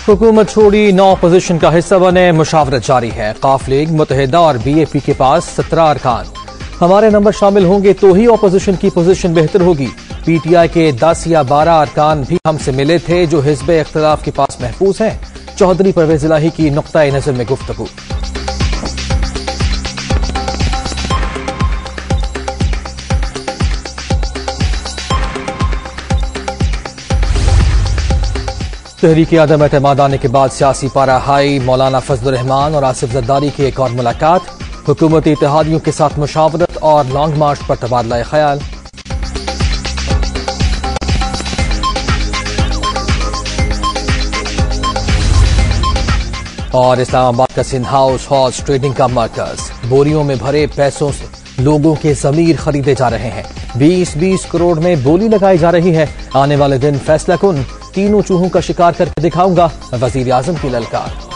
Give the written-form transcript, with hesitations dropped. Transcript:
हुकूमत छोड़ी नौ अपोजिशन का हिस्सा बने, मुशावरत जारी है। काफ लीग, मुत्तहिदा और बीएपी के पास 17 अरकान। हमारे नंबर शामिल होंगे तो ही अपोजिशन की पोजीशन बेहतर होगी। पीटीआई के 10 या 12 अरकान भी हमसे मिले थे जो हिज़्ब इख्तिलाफ के पास महफूज हैं। चौधरी परवेज इलाही की नुक्ता नजर में गुफ्तगू। तहरीक आदम एतमाद आने के बाद सियासी पारा हाई। मौलाना फजलुर रहमान और आसिफ जरदारी की एक और मुलाकात। हुकूमती इत्तेहादियों के साथ मुशावरत और लॉन्ग मार्च पर तबादला ख्याल। और इस्लामाबाद का सिंध हाउस हॉर्स ट्रेडिंग का मरकज। बोरियों में भरे पैसों से लोगों के जमीर खरीदे जा रहे हैं। 20-20 करोड़ में बोली लगाई जा रही है। आने वाले दिन फैसला कुन। तीनों चूहों का शिकार करके दिखाऊंगा, वजीर आजम की ललकार।